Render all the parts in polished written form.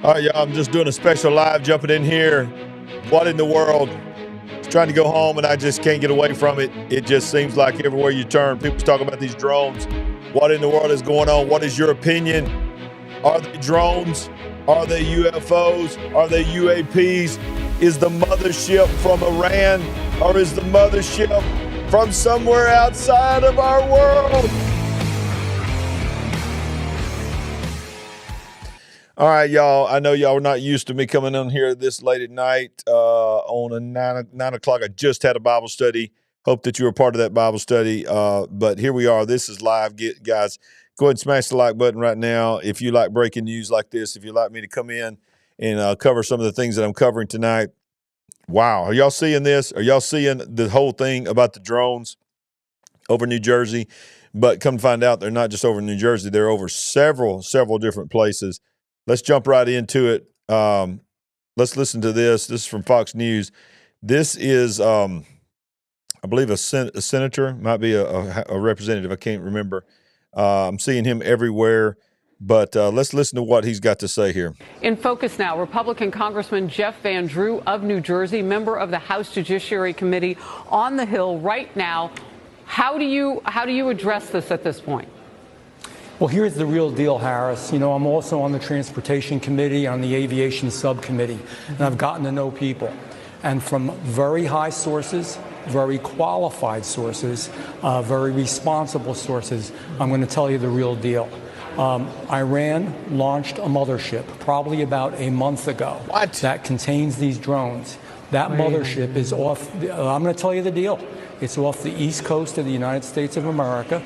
All right, y'all, I'm just doing a special live, jumping in here. What in the world? Trying to go home, and I just can't get away from it. It just seems like everywhere you turn, people's talking about these drones. What in the world is going on? What is your opinion? Are they drones? Are they UFOs? Are they UAPs? Is the mothership from Iran, or is the mothership from somewhere outside of our world? All right, y'all. I know y'all are not used to me coming on here this late at night on a 9 o'clock. I just had a Bible study. Hope that you were part of that Bible study. But here we are. This is live. Guys, go ahead and smash the like button right now. If you like breaking news like this, if you'd like me to come in and cover some of the things that I'm covering tonight. Wow. Are y'all seeing this? Are y'all seeing the whole thing about the drones over New Jersey? But come to find out, they're not just over New Jersey. They're over several different places. Let's jump right into it. Let's listen to this. This is from Fox News. This is, I believe, a senator, might be a representative. I can't remember. I'm seeing him everywhere. But let's listen to what he's got to say here. In focus now, Republican Congressman Jeff Van Drew of New Jersey, member of the House Judiciary Committee on the Hill right now. How do you address this at this point? Well, here's the real deal, Harris. You know, I'm also on the Transportation Committee, on the Aviation Subcommittee, and I've gotten to know people. And from very high sources, very qualified sources, very responsible sources, I'm going to tell you the real deal. Iran launched a mothership probably about a month ago that contains these drones. That mothership is off, I'm going to tell you the deal. It's off the east coast of the United States of America.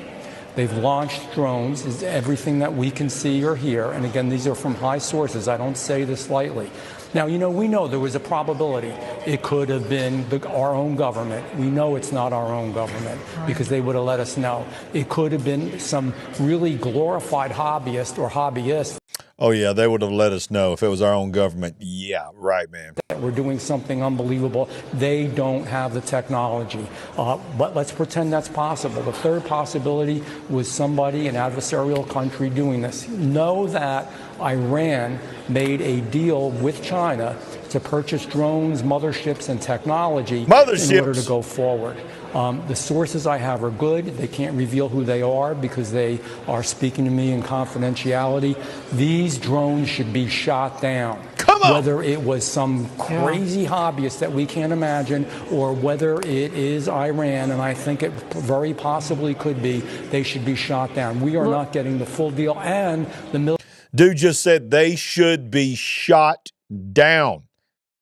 They've launched drones, is everything that we can see or hear. And again, these are from high sources. I don't say this lightly. Now, you know, we know there was a probability it could have been our own government. We know it's not our own government because they would have let us know. It could have been some really glorified hobbyist or hobbyist. Oh, yeah, they would have let us know if it was our own government. Yeah, right, man. We're doing something unbelievable. They don't have the technology. But let's pretend that's possible. The third possibility was somebody, an adversarial country, doing this. Know that Iran made a deal with China to purchase drones, motherships, and technology in order to go forward. The sources I have are good. They can't reveal who they are because they are speaking to me in confidentiality. These drones should be shot down. Come on. Whether it was some crazy hobbyist that we can't imagine or whether it is Iran, and I think it very possibly could be, they should be shot down. We are not getting the full deal. And the military. Dude just said they should be shot down.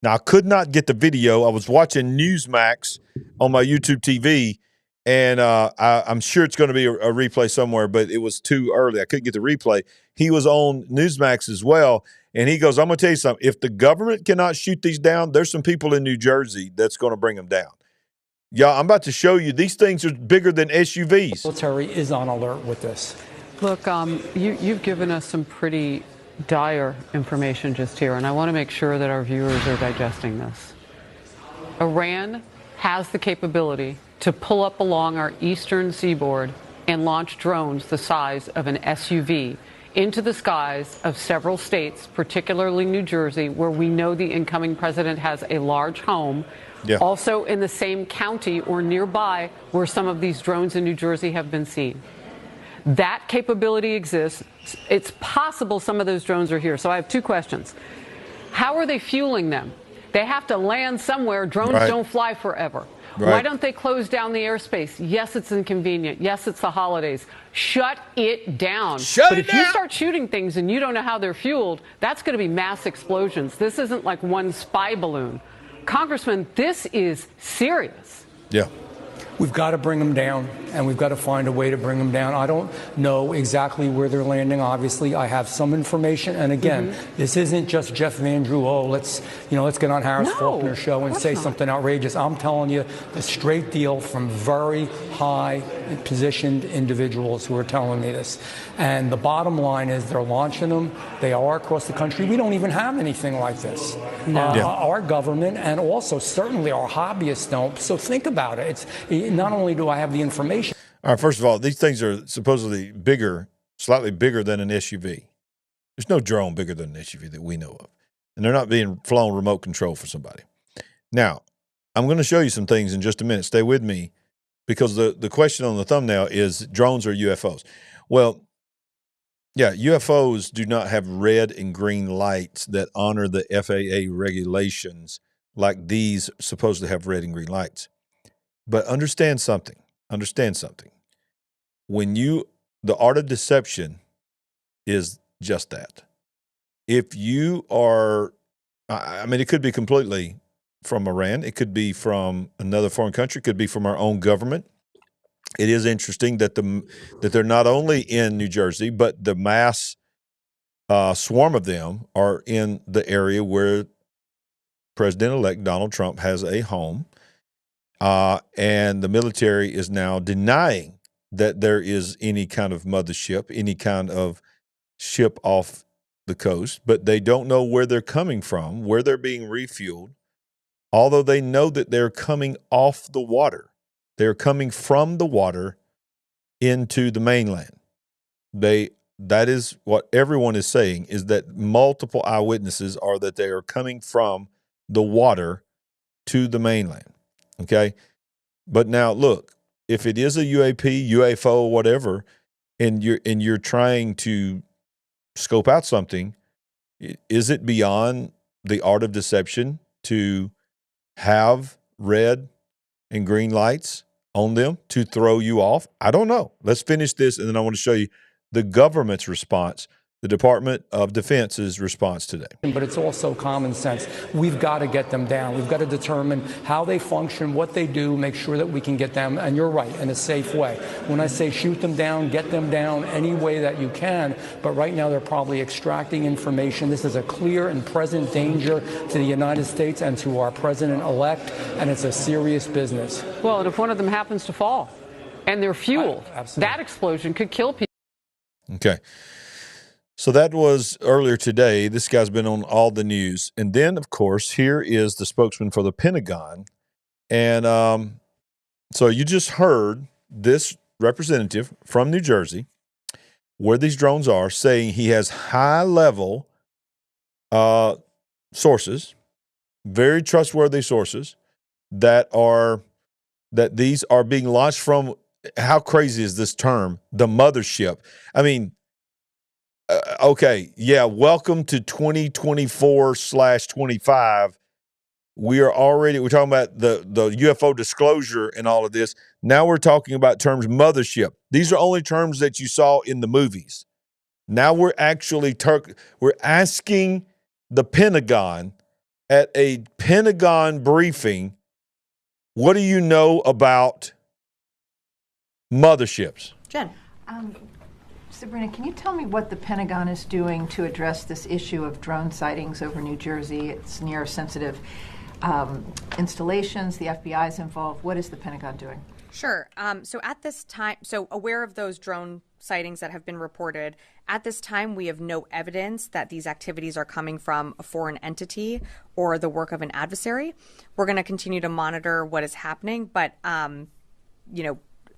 Now, I could not get the video. I was watching Newsmax on my YouTube TV, and I'm sure it's going to be a replay somewhere, but it was too early. I couldn't get the replay. He was on Newsmax as well, and he goes, I'm going to tell you something. If the government cannot shoot these down, there's some people in New Jersey that's going to bring them down. Yeah, I'm about to show you. These things are bigger than SUVs. The military is on alert with this. Look, you've given us some pretty dire information just here, and I want to make sure that our viewers are digesting this. Iran has the capability to pull up along our eastern seaboard and launch drones the size of an SUV into the skies of several states, particularly New Jersey, where we know the incoming president has a large home. Yeah. Also in the same county or nearby where some of these drones in New Jersey have been seen. That capability exists. It's possible some of those drones are here. So I have two questions. How are they fueling them? They have to land somewhere. Drones don't fly forever. Why don't they close down the airspace? Yes, it's inconvenient. Yes, it's the holidays. Shut it down. But if you start shooting things and you don't know how they're fueled, that's going to be mass explosions. This isn't like one spy balloon. Congressman, this is serious. Yeah. We've got to bring them down, and we've got to find a way to bring them down. I don't know exactly where they're landing. Obviously, I have some information. And again, this isn't just Jeff Van Drew. Oh, let's get on Harris Faulkner's show and say something outrageous. I'm telling you the straight deal from very high positioned individuals who are telling me this. And the bottom line is they're launching them. They are across the country. We don't even have anything like this. Our government and also certainly our hobbyists don't. So think about it. Not only do I have the information. All right, first of all, these things are supposedly bigger, slightly bigger than an SUV. There's no drone bigger than an SUV that we know of. And they're not being flown remote control for somebody. Now, I'm going to show you some things in just a minute. Stay with me, because the question on the thumbnail is drones or UFOs. Well, yeah, UFOs do not have red and green lights that honor the FAA regulations like these supposed to have red and green lights. But understand something. The art of deception is just that. If you are, it could be completely from Iran. It could be from another foreign country. It could be from our own government. It is interesting that they're not only in New Jersey, but the mass swarm of them are in the area where President-elect Donald Trump has a home, and the military is now denying that there is any kind of mothership, any kind of ship off the coast, but they don't know where they're coming from, where they're being refueled, although they know that they're coming off the water. They're coming from the water into the mainland. That is what everyone is saying, is that multiple eyewitnesses are that they are coming from the water to the mainland. Okay? But now look, if it is a UAP, UFO, whatever, and you're trying to scope out something, is it beyond the art of deception to have red and green lights on them to throw you off? I don't know. Let's finish this, and then I want to show you the government's response, the Department of Defense's response today. But it's also common sense. We've got to get them down. We've got to determine how they function, what they do, make sure that we can get them, and you're right, in a safe way. When I say shoot them down, get them down any way that you can, but right now they're probably extracting information. This is a clear and present danger to the United States and to our president-elect, and it's a serious business. Well, and if one of them happens to fall and they're fueled, that explosion could kill people. Okay. So that was earlier today. This guy's been on all the news. And then, of course, here is the spokesman for the Pentagon. And so you just heard this representative from New Jersey, where these drones are, saying he has high-level sources, very trustworthy sources, that these are being launched from, how crazy is this term, the mothership? I mean, okay, yeah, welcome to 2024/25. We're talking about the UFO disclosure and all of this. Now we're talking about terms mothership. These are only terms that you saw in the movies. Now we're actually we're asking the Pentagon at a Pentagon briefing, what do you know about motherships? Jen. Sabrina, can you tell me what the Pentagon is doing to address this issue of drone sightings over New Jersey? It's near sensitive installations. The FBI is involved. What is the Pentagon doing? Sure. So at this time, aware of those drone sightings that have been reported, at this time we have no evidence that these activities are coming from a foreign entity or the work of an adversary. We're going to continue to monitor what is happening, but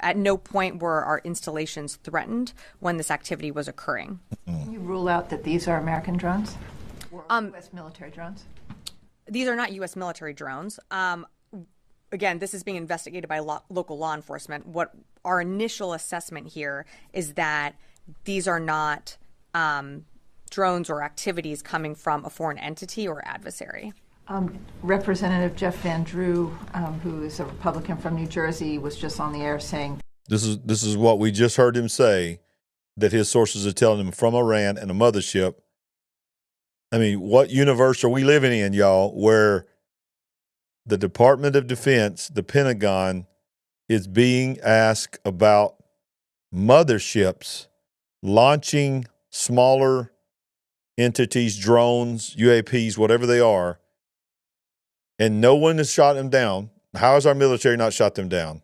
at no point were our installations threatened when this activity was occurring. Can you rule out that these are American drones or U.S. military drones? These are not U.S. military drones. Again, this is being investigated by local law enforcement. What our initial assessment here is that these are not drones or activities coming from a foreign entity or adversary. Representative Jeff Van Drew, who is a Republican from New Jersey, was just on the air saying, This is what we just heard him say, that his sources are telling him from Iran and a mothership. I mean, what universe are we living in, y'all, where the Department of Defense, the Pentagon, is being asked about motherships launching smaller entities, drones, UAPs, whatever they are, and no one has shot them down. How has our military not shot them down?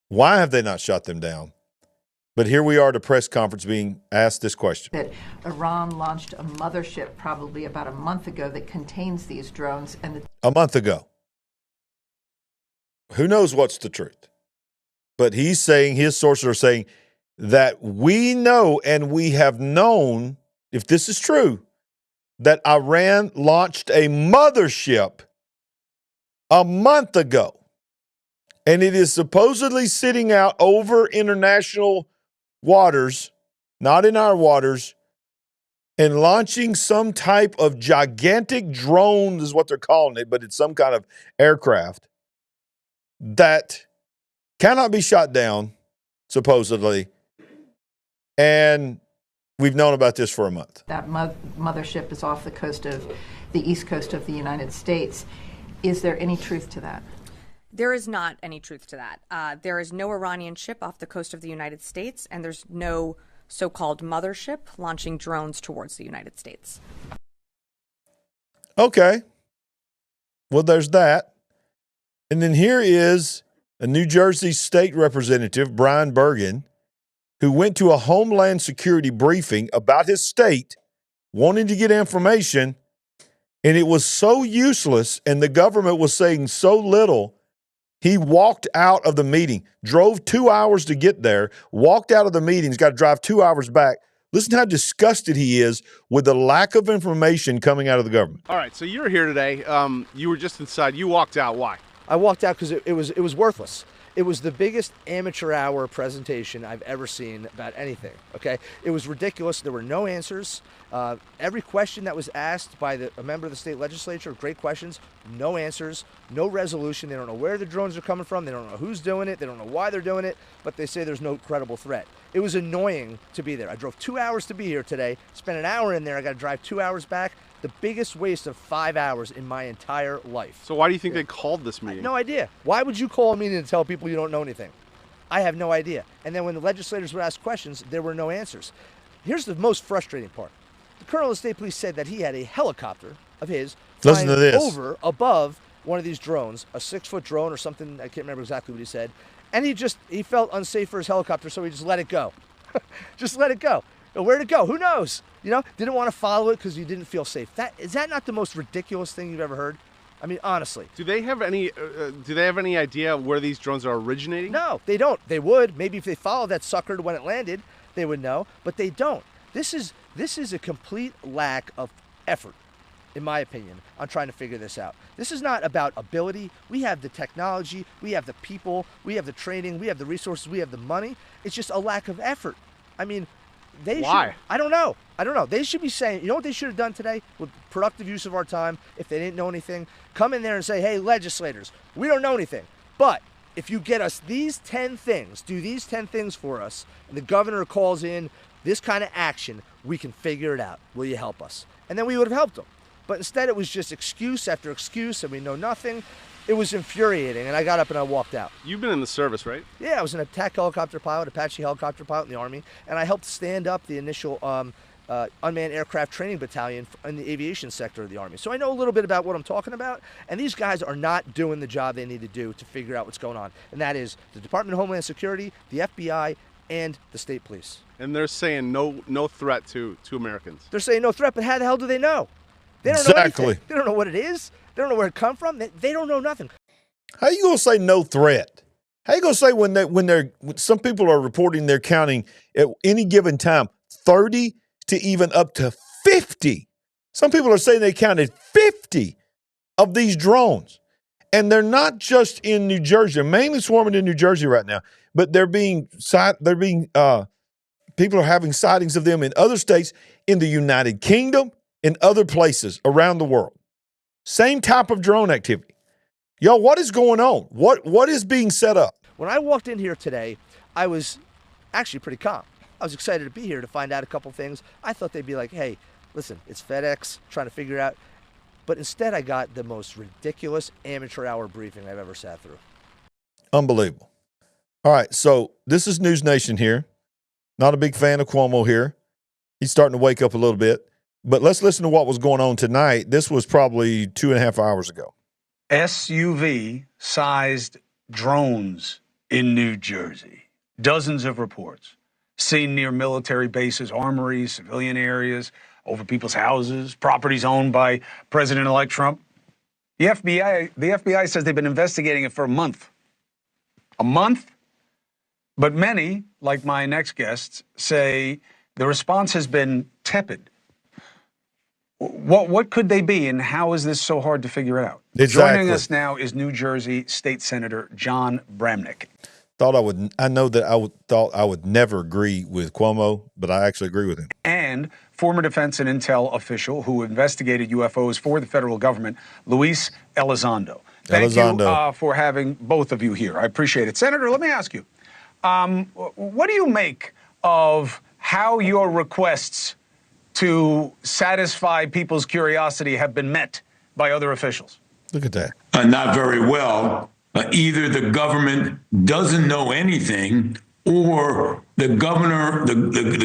Why have they not shot them down? But here we are at a press conference being asked this question. That Iran launched a mothership probably about a month ago that contains these drones. A month ago. Who knows what's the truth? But he's saying, his sources are saying that we know and we have known if this is true, that Iran launched a mothership a month ago, and it is supposedly sitting out over international waters, not in our waters, and launching some type of gigantic drone, is what they're calling it, but it's some kind of aircraft that cannot be shot down, supposedly. And we've known about this for a month. That mothership is off the coast of the east coast of the United States. Is there any truth to that? There is not any truth to that. There is no Iranian ship off the coast of the United States, and there's no so-called mothership launching drones towards the United States. Okay. Well, there's that. And then here is a New Jersey state representative, Brian Bergen, who went to a Homeland Security briefing about his state, wanting to get information, and it was so useless, and the government was saying so little, he walked out of the meeting, drove 2 hours to get there, walked out of the meeting, he's got to drive 2 hours back. Listen to how disgusted he is with the lack of information coming out of the government. All right, so you're here today. You were just inside. You walked out. Why? I walked out because it was worthless. It was the biggest amateur hour presentation I've ever seen about anything, okay? It was ridiculous. There were no answers. Every question that was asked by a member of the state legislature, great questions, no answers, no resolution. They don't know where the drones are coming from. They don't know who's doing it. They don't know why they're doing it, but they say there's no credible threat. It was annoying to be there. I drove 2 hours to be here today, spent an hour in there. I got to drive 2 hours back. The biggest waste of 5 hours in my entire life. So why do you think they called this meeting? No idea. Why would you call a meeting to tell people you don't know anything? I have no idea. And then when the legislators would ask questions, there were no answers. Here's the most frustrating part. The colonel of the state police said that he had a helicopter of his flying over above one of these drones, a 6-foot drone or something. I can't remember exactly what he said. And he felt unsafe for his helicopter, so he just let it go. Just let it go. Where'd it go? Who knows? You know, didn't want to follow it because you didn't feel safe. Is that not the most ridiculous thing you've ever heard? I mean, honestly. Do they have any idea where these drones are originating? No, they don't. They would. Maybe if they followed that sucker to when it landed, they would know. But they don't. This is a complete lack of effort, in my opinion, on trying to figure this out. This is not about ability. We have the technology. We have the people. We have the training. We have the resources. We have the money. It's just a lack of effort. I mean, why? I don't know. They should be saying, you know what they should have done today with productive use of our time, if they didn't know anything? Come in there and say, hey, legislators, we don't know anything. But if you get us these 10 things, do these 10 things for us, and the governor calls in this kind of action, we can figure it out. Will you help us? And then we would have helped them. But instead it was just excuse after excuse, and we know nothing. It was infuriating, and I got up and I walked out. You've been in the service, right? Yeah, I was an attack helicopter pilot, Apache helicopter pilot in the Army, and I helped stand up the initial unmanned aircraft training battalion in the aviation sector of the Army. So I know a little bit about what I'm talking about, and these guys are not doing the job they need to do to figure out what's going on, and that is the Department of Homeland Security, the FBI, and the state police. And they're saying no threat to Americans. They're saying no threat, but how the hell do they know? They don't know anything. They don't know what it is. They don't know where it come from. They don't know nothing. How you gonna say no threat? How you gonna say when some people are reporting they're counting at any given time 30 to even up to 50? Some people are saying they counted 50 of these drones, and they're not just in New Jersey. They're mainly swarming in New Jersey right now, but people are having sightings of them in other states, in the United Kingdom, in other places around the world. Same type of drone activity. Yo, what is going on? What is being set up? When I walked in here today, I was actually pretty calm. I was excited to be here to find out a couple things. I thought they'd be like, hey, listen, it's FedEx, trying to figure out. But instead, I got the most ridiculous amateur hour briefing I've ever sat through. Unbelievable. All right, so this is News Nation here. Not a big fan of Cuomo here. He's starting to wake up a little bit. But let's listen to what was going on tonight. This was probably 2.5 hours ago. SUV-sized drones in New Jersey. Dozens of reports. Seen near military bases, armories, civilian areas, over people's houses, properties owned by President-elect Trump. The FBI says they've been investigating it for a month. A month? But many, like my next guests, say the response has been tepid. What could they be, and how is this so hard to figure it out? Exactly. Joining us now is New Jersey State Senator John Bramnick. Thought I would never agree with Cuomo, but I actually agree with him. And former defense and intel official who investigated UFOs for the federal government, Luis Elizondo. Thank you for having both of you here. I appreciate it. Senator, let me ask you, what do you make of how your requests to satisfy people's curiosity have been met by other officials? Look at that. Not very well. Either the government doesn't know anything, or the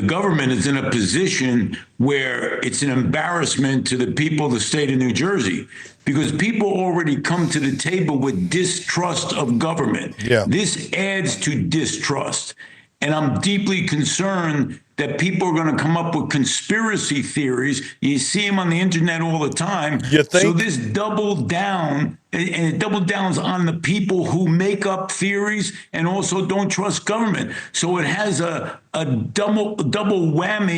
government is in a position where it's an embarrassment to the people of the state of New Jersey, because people already come to the table with distrust of government. Yeah. This adds to distrust. And I'm deeply concerned that people are going to come up with conspiracy theories. You see them on the internet all the time. You think? So this doubled down, and it double downs on the people who make up theories and also don't trust government. So it has a double whammy.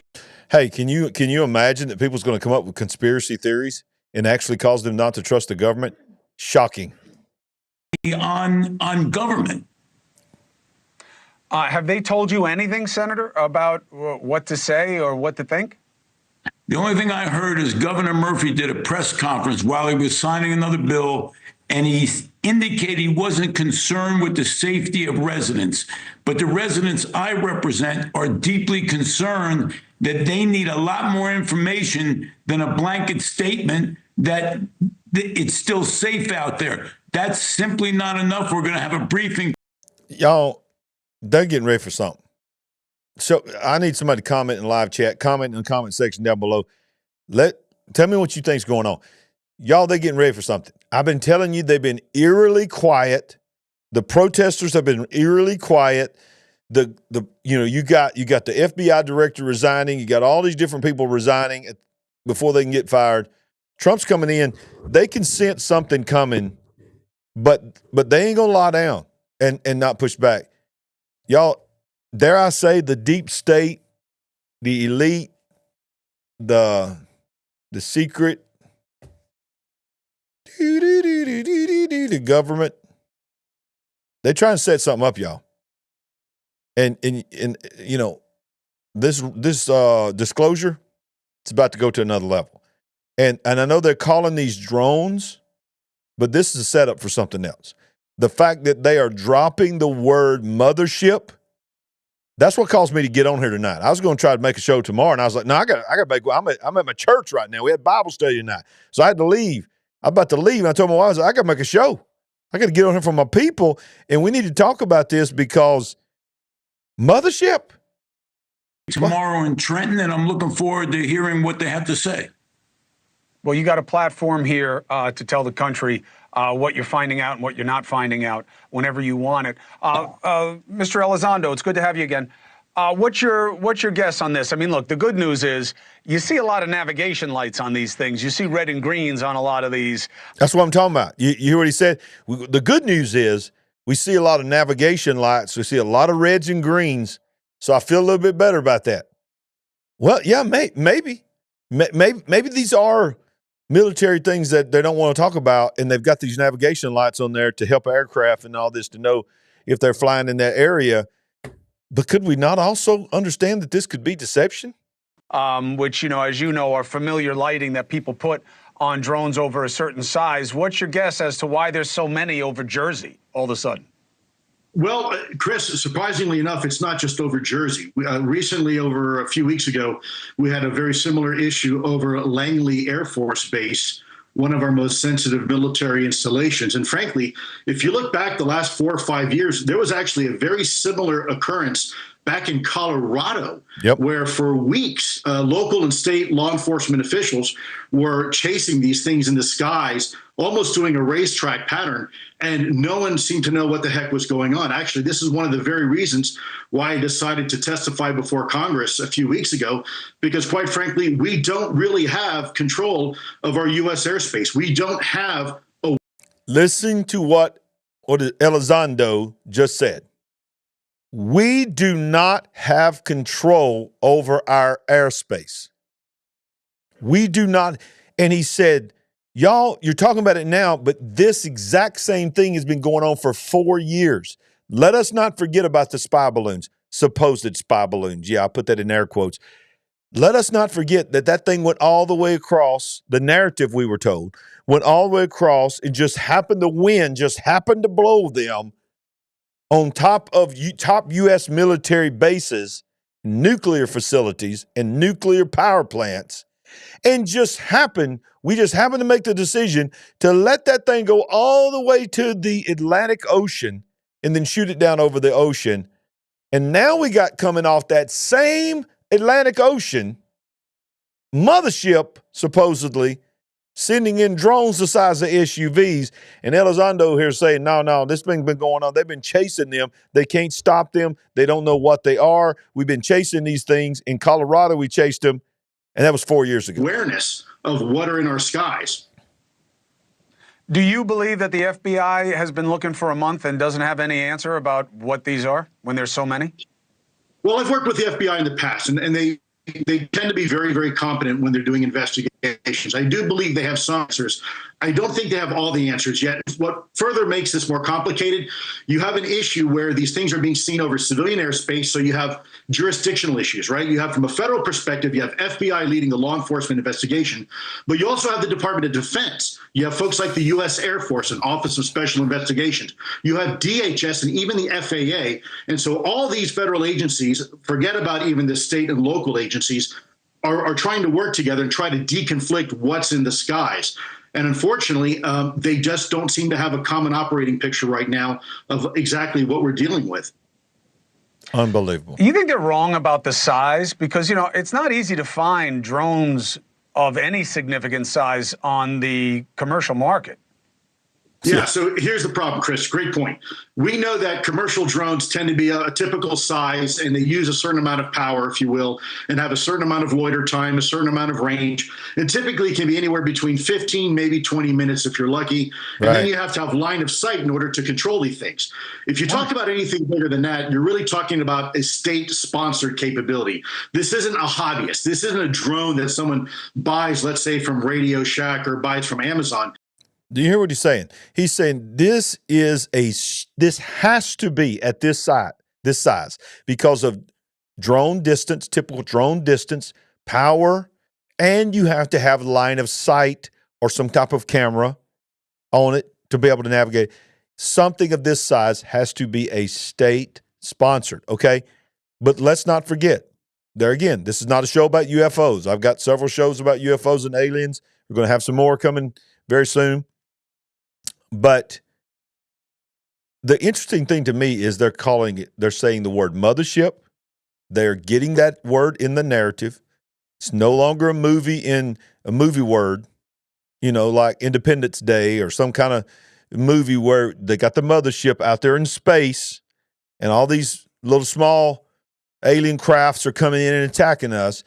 Hey, can you imagine that people's going to come up with conspiracy theories and actually cause them not to trust the government? Shocking. On government. Have they told you anything, Senator, about what to say or what to think? The only thing I heard is Governor Murphy did a press conference while he was signing another bill, and he indicated he wasn't concerned with the safety of residents. But the residents I represent are deeply concerned that they need a lot more information than a blanket statement that it's still safe out there. That's simply not enough. We're going to have a briefing. Y'all, they're getting ready for something. So I need somebody to comment in live chat, comment in the comment section down below. Tell me what you think's going on. Y'all, they're getting ready for something. I've been telling you they've been eerily quiet. The protesters have been eerily quiet. You got the FBI director resigning. You got all these different people resigning before they can get fired. Trump's coming in. They can sense something coming, but they ain't gonna lie down and not push back. Y'all, dare I say, the deep state, the elite, the secret, the government, they're trying to set something up, y'all. And you know, this disclosure, it's about to go to another level. And I know they're calling these drones, but this is a setup for something else. The fact that they are dropping the word mothership, that's what caused me to get on here tonight. I was going to try to make a show tomorrow, and I was like, no, I got to make. I'm at my church right now. We had Bible study tonight, so I had to leave. I'm about to leave, and I told my wife, I got to make a show. I got to get on here for my people, and we need to talk about this because mothership. Tomorrow in Trenton, and I'm looking forward to hearing what they have to say. Well, you got a platform here to tell the country what you're finding out and what you're not finding out whenever you want it. Mr. Elizondo, it's good to have you again. What's your guess on this? I mean, look, the good news is you see a lot of navigation lights on these things. You see red and greens on a lot of these. That's what I'm talking about. You hear what he said? The good news is we see a lot of navigation lights. We see a lot of reds and greens. So I feel a little bit better about that. Well, yeah, maybe these are military things that they don't want to talk about, and they've got these navigation lights on there to help aircraft and all this to know if they're flying in that area. But could we not also understand that this could be deception? Which, as you know, are familiar lighting that people put on drones over a certain size. What's your guess as to why there's so many over Jersey all of a sudden? Well, Chris, surprisingly enough, it's not just over Jersey. Recently, over a few weeks ago, we had a very similar issue over Langley Air Force Base, one of our most sensitive military installations. And frankly, if you look back the last 4 or 5 years, there was actually a very similar occurrence back in Colorado, where for weeks, local and state law enforcement officials were chasing these things in the skies, almost doing a racetrack pattern, and no one seemed to know what the heck was going on. Actually, this is one of the very reasons why I decided to testify before Congress a few weeks ago, because quite frankly, we don't really have control of our U.S. airspace. We don't have a... Listen to what Elizondo just said. We do not have control over our airspace. We do not. And he said, y'all, you're talking about it now, but this exact same thing has been going on for 4 years. Let us not forget about the spy balloons, supposed spy balloons. Yeah, I put that in air quotes. Let us not forget that that thing went all the way across, the narrative we were told, went all the way across. It just happened, the wind just happened to blow them on top of top U.S. military bases, nuclear facilities, and nuclear power plants. And we just happened to make the decision to let that thing go all the way to the Atlantic Ocean and then shoot it down over the ocean. And now we got coming off that same Atlantic Ocean, mothership, supposedly, sending in drones the size of SUVs. And Elizondo here saying, no, this thing's been going on. They've been chasing them. They can't stop them. They don't know what they are. We've been chasing these things. In Colorado, we chased them, and that was 4 years ago. Awareness of what are in our skies. Do you believe that the FBI has been looking for a month and doesn't have any answer about what these are when there's so many? Well, I've worked with the FBI in the past, and they tend to be very, very competent when they're doing investigations. I do believe they have some answers. I don't think they have all the answers yet. What further makes this more complicated, you have an issue where these things are being seen over civilian airspace, so you have jurisdictional issues, right? You have, from a federal perspective, you have FBI leading the law enforcement investigation, but you also have the Department of Defense. You have folks like the U.S. Air Force and Office of Special Investigations. You have DHS and even the FAA. And so all these federal agencies, forget about even the state and local agencies, are trying to work together and try to deconflict what's in the skies. And unfortunately, they just don't seem to have a common operating picture right now of exactly what we're dealing with. Unbelievable. You think they're wrong about the size? Because, it's not easy to find drones of any significant size on the commercial market. Yeah, so here's the problem, Chris. Great point. We know that commercial drones tend to be a typical size, and they use a certain amount of power, if you will, and have a certain amount of loiter time, a certain amount of range. And typically can be anywhere between 15, maybe 20 minutes if you're lucky. And then you have to have line of sight in order to control these things. If you talk about anything bigger than that, you're really talking about a state-sponsored capability. This isn't a hobbyist. This isn't a drone that someone buys, let's say, from Radio Shack or buys from Amazon. Do you hear what he's saying? He's saying this has to be at this size because of drone distance, typical drone distance, power, and you have to have line of sight or some type of camera on it to be able to navigate. Something of this size has to be a state-sponsored, okay? But let's not forget, there again, this is not a show about UFOs. I've got several shows about UFOs and aliens. We're going to have some more coming very soon. But the interesting thing to me is they're saying the word mothership. They're getting that word in the narrative. It's no longer a movie word, like Independence Day or some kind of movie where they got the mothership out there in space and all these little small alien crafts are coming in and attacking us.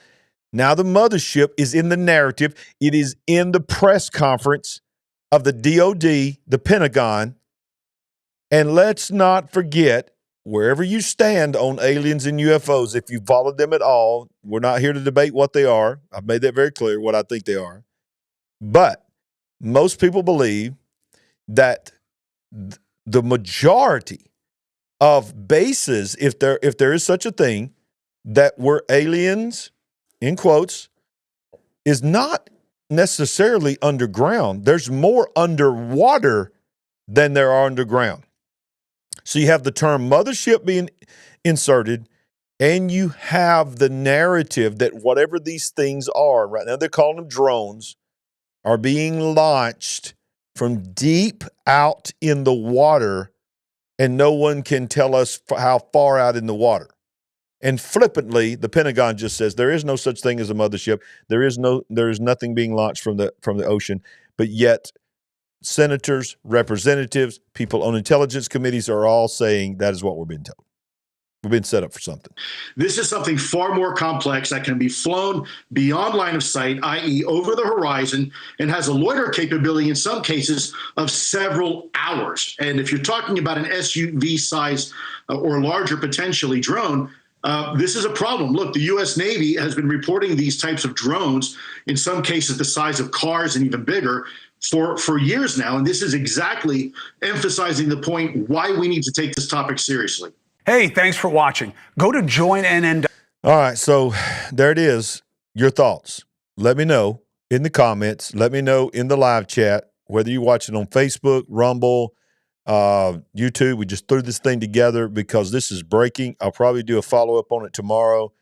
Now the mothership is in the narrative. It is in the press conference of the DOD, the Pentagon. And let's not forget, wherever you stand on aliens and UFOs, if you followed them at all, we're not here to debate what they are. I've made that very clear, what I think they are. But most people believe that the majority of bases, if there is such a thing, that were aliens, in quotes, is not necessarily underground. There's more underwater than there are underground. So you have the term mothership being inserted, and you have the narrative that whatever these things are, right now they're calling them drones, are being launched from deep out in the water, and no one can tell us how far out in the water. And flippantly, the Pentagon just says there is no such thing as a mothership. There is nothing being launched from the ocean. But yet, senators, representatives, people on intelligence committees are all saying that is what we're being told. We've been set up for something. This is something far more complex that can be flown beyond line of sight, i.e. over the horizon, and has a loiter capability in some cases of several hours. And if you're talking about an SUV size or larger potentially drone, This is a problem. Look, the U.S. Navy has been reporting these types of drones, in some cases the size of cars and even bigger, for years now. And this is exactly emphasizing the point why we need to take this topic seriously. Hey, thanks for watching. Go to joinnn. All right, so there it is. Your thoughts. Let me know in the comments. Let me know in the live chat, whether you watch it on Facebook, Rumble, YouTube. We just threw this thing together because this is breaking. I'll probably do a follow-up on it tomorrow.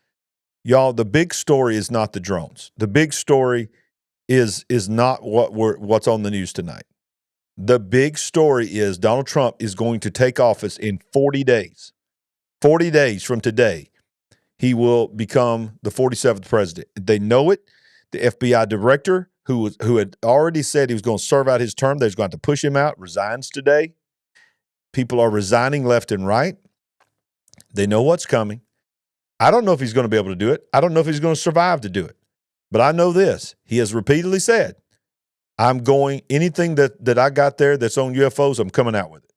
Y'all, the big story is not the drones. The big story is not what's on the news tonight. The big story is Donald Trump is going to take office in 40 days. 40 days from today, he will become the 47th president. They know it. The FBI director, who had already said he was going to serve out his term, they're going to push him out, resigns today. People are resigning left and right. They know what's coming. I don't know if he's going to be able to do it. I don't know if he's going to survive to do it. But I know this. He has repeatedly said, I'm going, anything that I got there that's on UFOs, I'm coming out with it.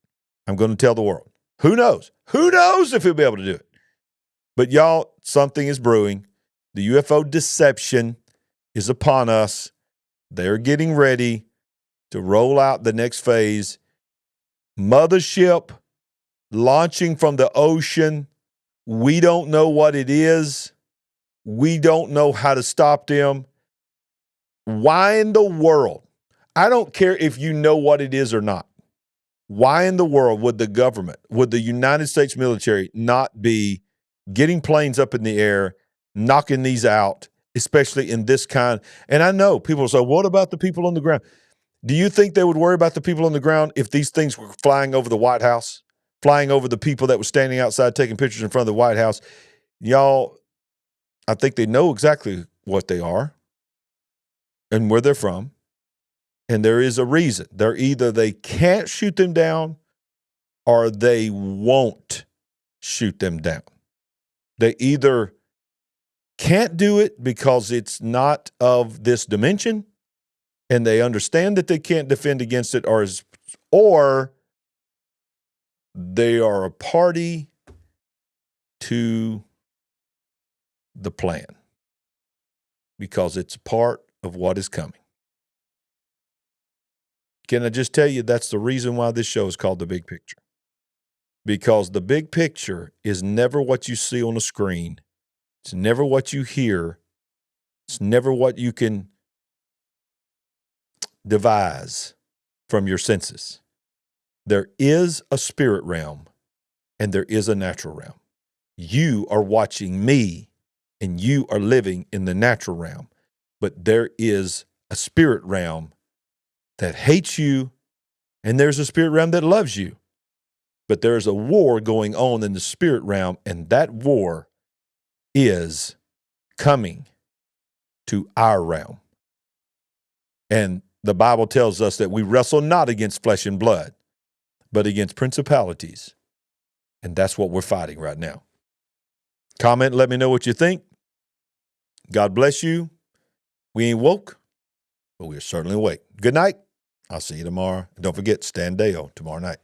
I'm going to tell the world. Who knows? Who knows if he'll be able to do it? But y'all, something is brewing. The UFO deception is upon us. They're getting ready to roll out the next phase. Mothership launching from the ocean. We don't know what it is. We don't know how to stop them. Why in the world? I don't care if you know what it is or not. Why in the world would the government, would the United States military not be getting planes up in the air, knocking these out, especially in this kind? And I know people say, what about the people on the ground? Do you think they would worry about the people on the ground if these things were flying over the White House, flying over the people that were standing outside taking pictures in front of the White House? Y'all, I think they know exactly what they are and where they're from. And there is a reason. They're either they can't shoot them down or they won't shoot them down. They either can't do it because it's not of this dimension and they understand that they can't defend against it, or they are a party to the plan because it's part of what is coming. Can I just tell you that's the reason why this show is called The Big Picture? Because the big picture is never what you see on the screen. It's never what you hear. It's never what you can devise from your senses. There is a spirit realm and there is a natural realm. You are watching me and you are living in the natural realm, but there is a spirit realm that hates you, and there's a spirit realm that loves you. But there's a war going on in the spirit realm, and that war is coming to our realm. And the Bible tells us that we wrestle not against flesh and blood, but against principalities. And that's what we're fighting right now. Comment, let me know what you think. God bless you. We ain't woke, but we're certainly awake. Good night. I'll see you tomorrow. And don't forget, Stand Deo tomorrow night.